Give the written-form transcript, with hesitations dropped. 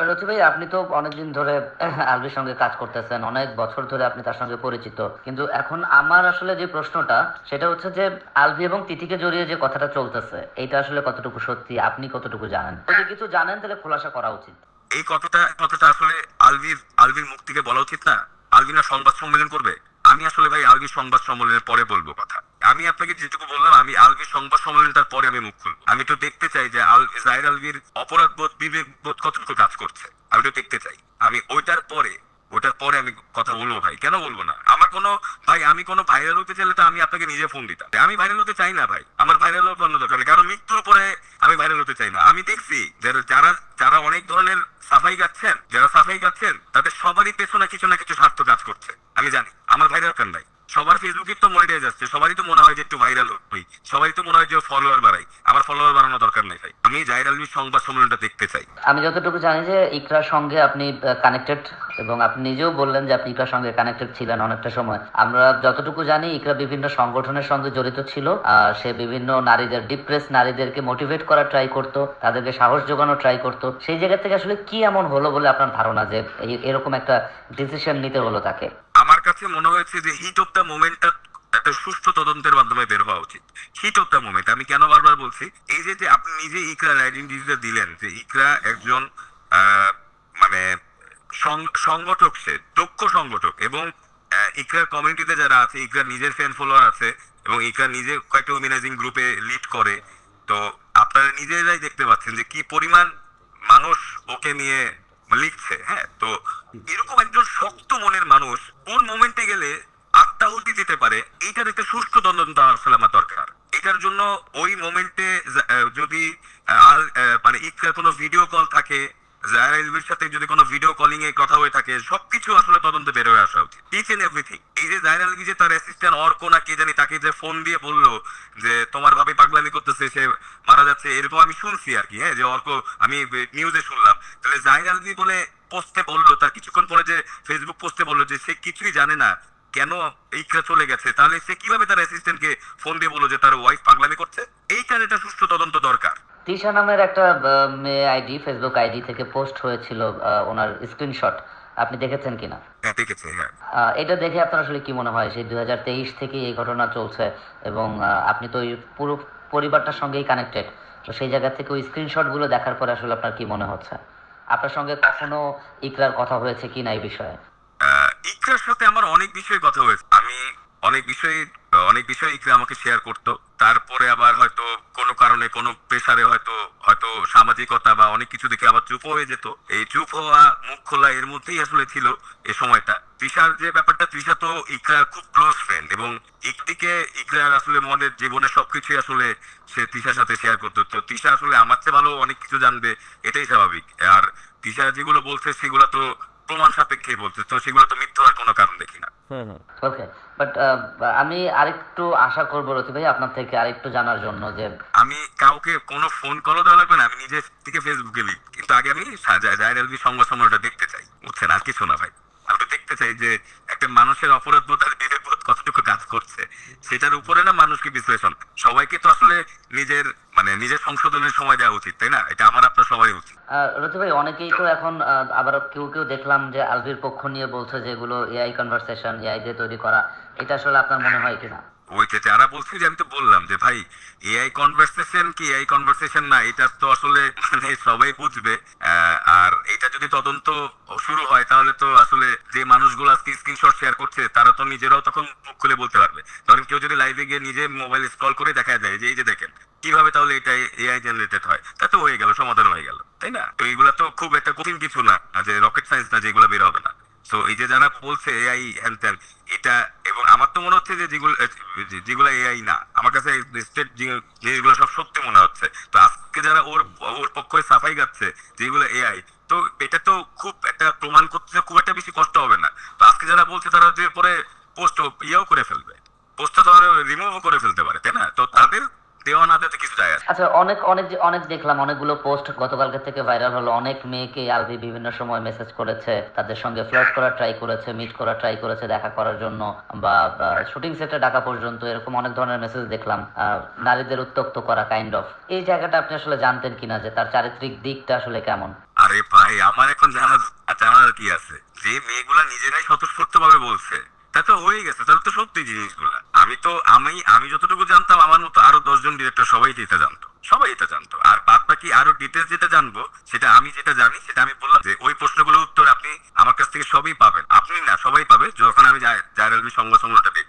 রথি ভাই, আপনি তো অনেকদিন ধরে আলভির সঙ্গে কাজ করতেছেন, অনেক বছর ধরে আপনি তার সঙ্গে পরিচিত। কিন্তু এখন আমার আসলে যে প্রশ্নটা, সেটা হচ্ছে যে আলভি এবং তিথিকে জড়িয়ে যে কথাটা চলতেছে, এটা আসলে কতটুকু সত্যি, আপনি কতটুকু জানেন? যদি কিছু জানেন তাহলে খোলাসা করা উচিত। এই কথাটা কথাটা আসলে আলভির মুখ থেকে বলা উচিত না। আলভি না সংবাদ সম্মেলন করবে। আমি আসলে ভাই আলভির সংবাদ সম্মেলনের পরে বলবো কথা। আমি আপনাকে যেটুকু বললাম, আমি আলভির সংবাদ সম্মেলনটার পরে আমি মুখ খুলবো। আমি তো দেখতে চাই যে জাহির আলভির অপরাধ বোধ, বিবেক বোধ কতটুকু কাজ করছে, আমি তো দেখতে চাই। আমি ওইটার পরে আমি কথা বলবো ভাই, কেন বলবো না? আমার কোনো ভাই, আমি কোনো ভাইরাল হতে চাইলে তো আমি আপনাকে নিজে ফোন দিতাম। আমি ভাইরাল হতে চাই না ভাই, আমার ভাইরাল হওয়ার কোনো দরকার নেই, কারণ মৃত্যুর পরে আমি ভাইরাল হতে চাই না। আমি দেখছি যারা যারা অনেক ধরনের সাফাই গাচ্ছেন তাদের সবারই পেছনে কিছু না কিছু স্বার্থ কাজ করছে। আমি জানি আমার ভাইরাল কেন নাই, সবার ফেসবুকে তো মনিটাইজ যাচ্ছে, সবারই তো মনে হয় যে একটু ভাইরাল হই, সবারই তো মনে হয় যে ফলোয়ার বাড়াই। আমার ফলোয়ার বাড়ানোর দরকার নেই ভাই, আমি জাহির আলভীর সংবাদ সম্মেলনটা দেখতে চাই। আমি যতটুকু জানি যে ইকরার সঙ্গে আপনি কানেক্টেড, এবং আপনি নিজেও বললেন যে আপনি ইকরার সঙ্গে কানেক্টেড ছিলেন অনেকটা সময়। আমরা যতটুকু জানি ইকরা বিভিন্ন সংগঠনের সঙ্গে জড়িত ছিল। সে বিভিন্ন নারীদের, ডিপ্রেস নারীদেরকে মোটিভেট করার ট্রাই করতো, তাদেরকে সাহস যোগানোর ট্রাই করতো। সেই জায়গা থেকে আসলে কি এমন হলো বলে আপনার ধারণা যে এরকম একটা ডিসিশন নিতে হলো তাকে? আমার কাছে মনে হয়েছে যে হিট অফ দ্য মোমেন্টটা একটা সুষ্ঠু তদন্তের মাধ্যমে বের হওয়া উচিত। হিট অফ দ্য মোমেন্ট আমি কেন বারবার বলছি, এই যে যে আপনি নিজে ইকরার আইডেন্টিটিটা দিলেন যে ইকরা একজন আহ, মানে সংগঠক, সে দক্ষ সংগঠক, এবং ইকরার কমিউনিটিতে যারা আছে, ইকরার নিজের ফ্যান ফলোয়ার আছে, এবং ইকরা নিজে কয়েকটা অর্গানাইজিং গ্রুপে লিড করে। তো আপনারা নিজেরাই দেখতে পাচ্ছেন যে কি পরিমাণ মানুষ ওকে নিয়ে লিখছে। হ্যাঁ, তো এরকম একজন শক্ত মনের মানুষ কোন মোমেন্টে গেলে আত্মাহুতি দিতে পারে, এইটার একটা সুষ্ঠু তদন্ত আসলে আমার দরকার। এটার জন্য ওই মোমেন্টে যদি মানে ইকরার কোনো ভিডিও কল থাকে, জাহির আলভীর সাথে যদি কোনো ভিডিও কলিং এ কথা হয়ে থাকে, সবকিছু আসলে তদন্তে বের হয়ে আসা উচিত, ইচ এন্ড এভরিথিং। এই যে জাহির আলভী যে তার অ্যাসিস্ট্যান্ট অর্ক না কে জানি, তাকে যে ফোন দিয়ে বললো যে তোমার ভাবে পাগলামি করতেছে, সে মারা যাচ্ছে, এরকম আমি শুনছি আর কি। হ্যাঁ, যে অর্ক, আমি নিউজে শুনলাম। তাহলে জাহির আলভী বলে পোস্টে বললো, তার কিছুক্ষণ পরে যে ফেসবুক পোস্টে বললো যে সে কিছুই জানে না কেন এইটা চলে গেছে, তাহলে সে কিভাবে তার অ্যাসিস্ট্যান্টকে ফোন দিয়ে বললো যে তার ওয়াইফ পাগলামি করছে? এইটার এটা সুষ্ঠু তদন্ত দরকার। তিশা নামের একটা মেয়ে আইডি, ফেসবুক আইডি থেকে পোস্ট হয়েছিল ওনার স্ক্রিনশট, আপনি দেখেছেন কিনা? হ্যাঁ, দেখেছি, হ্যাঁ। এটা দেখে আপনার আসলে কি মনে হয়? সেই 2023 থেকে এই ঘটনা চলছে, এবং আপনি তো ওই পুরো পরিবারটার সঙ্গেই কানেক্টেড। তো সেই জায়গা থেকে ওই স্ক্রিনশটগুলো দেখার পরে আসলে আপনার কি মনে হচ্ছে? আপনার সঙ্গে কখনো ইকরার কথা হয়েছে কিনা এই বিষয়ে? ইকরার সাথে আমার অনেক বিষয়ে কথা হয়েছে। আমি অনেক বিষয়ে অনেক বিষয় ইকরা আমাকে শেয়ার করতো। তারপরে আবার হয়তো কোনো কারণে, কোনো প্রেসারে, হয়তো হয়তো সামাজিকতা বা অনেক কিছু দেখে আবার চুপ হয়ে যেত। এই চুপ হওয়া, মুখ খোলা, এর মধ্যেই আসলে ছিল এই সময়টা। তৃষার যে ব্যাপারটা, তৃষা তো ইকরার খুব ক্লোজ ফ্রেন্ড, এবং একদিকে ইকরার আসলে মনের জীবনের সবকিছুই আসলে সে তৃষার সাথে শেয়ার করতো। তো তৃষা আসলে আমার চেয়ে ভালো অনেক কিছু জানবে, এটাই স্বাভাবিক। আর তৃষা যেগুলো বলছে সেগুলো তো প্রমাণ সাপেক্ষে বলছে, তো সেগুলো তো মিথ্যা হওয়ার কোনো কারণ দেখি না। ওকে, বাট আমি আরেকটু আশা করবো রতি ভাই আপনার থেকে আরেকটু জানার জন্য যে আমি কাউকে কোনো ফোন কলও দেওয়া লাগবে না, আমি নিজে থেকে ফেসবুকে লিখ, কিন্তু আগে আমি জাহির আলভী সংবাদ সম্মেলনটা দেখতে চাই, বুঝছেন? আর কিছু না ভাই, আমি দেখতে চাই যে একটা মানুষের অপরাধ বোধ আর বিবেক বোধ কতটুকু কাজ করছে, সেটার উপরে না মানুষকে বিশ্লেষণ। সবাইকে তো আসলে নিজের নিজের সংশোধনের সময় দেওয়া উচিত, তাই না? এটা আমার আপনার সবাই উচিত। রতি ভাই, অনেকেই তো এখন আবার কেউ কেউ দেখলাম যে আলভির পক্ষ নিয়ে বলছে যে এগুলো এআই কনভারসেশন, এআই দিয়ে তৈরি করা। এটা আসলে আপনার মনে হয় কিনা? ওই যে যারা বলছি, যে আমি তো বললাম যে ভাই, এআই কনভারসেশন কি এআই কনভারসেশন না, এটা তো আসলে সবাই বুঝবে। আর এটা যদি তদন্ত শুরু হয়, তাহলে তো আসলে যে মানুষগুলো আজকে স্ক্রিনশট শেয়ার করছে, তারা তো নিজেরাও তখন মুখ খুলে বলতে পারবে। ধরেন কেউ যদি লাইভে গিয়ে নিজে মোবাইল স্ক্রল করে দেখা যায় যে এই যে দেখেন কিভাবে তাহলে এটা এআই জেনারেটেড হয়, তা তো হয়ে গেল, সমাধান হয়ে গেল, তাই না? তো এইগুলা তো খুব একটা কঠিন কিছু না, যে রকেট সায়েন্স না যেগুলো বের হবে না। তো এই যে যারা বলছে এআই হ্যান ত্যান, এটা, এবং আমার তো মনে হচ্ছে যে যেগুলো এআই না, আমার কাছে স্টেট জিনিসগুলো সব সত্যি মনে হচ্ছে। তো আজকে যারা ওর ওর পক্ষে সাফাই গাচ্ছে যেগুলো এআই, তো এটা তো খুব একটা প্রমাণ করতে খুব একটা বেশি কষ্ট হবে না। তো আজকে যারা বলছে তারা যে পরে পোস্ট ইয়েও করে ফেলবে, পোস্টটা তো রিমুভও করে ফেলতে পারে, তাই না? তো তাদের দেওয়া না দিতে কিছু যায় আসে না। আচ্ছা, অনেক অনেক অনেক দেখলাম, অনেকগুলো পোস্ট গতকালকে থেকে ভাইরাল হলো। অনেক মেয়েকে আলভি বিভিন্ন সময় মেসেজ করেছে, তাদের সঙ্গে ফ্লার্ট করার ট্রাই করেছে, মিট করার ট্রাই করেছে, দেখা করার জন্য, বা শুটিং সেটে ডাকা পর্যন্ত, এরকম অনেক ধরনের মেসেজ দেখলাম। নারীদের উত্ত্যক্ত করা কাইন্ড অফ। এই জায়গাটা আপনি আসলে জানতেন কিনা যে তার চারিত্রিক দিকটা আসলে কেমন? আরে ভাই, ভাই আমার এখন জানার কি আছে, যে মেয়েগুলা নিজেরাই স্বতঃস্ফূর্ত ভাবে বলছে তা তো হয়ে গেছে, তাহলে তো সত্যি জিনিসগুলা। আমি যতটুকু জানতাম, আমার মতো আরো 10 জন ডিরেক্টর সবাই এটা জানতো। আর বাদ বাকি আরো ডিটেলস যেটা জানবো, সেটা আমি যেটা জানি সেটা আমি বললাম যে ওই প্রশ্নগুলোর উত্তর আপনি আমার কাছ থেকে সবই পাবেন। আপনি না, সবাই পাবে যখন আমি জায়রাল সংবাদ সম্মেলনটা দেখবো।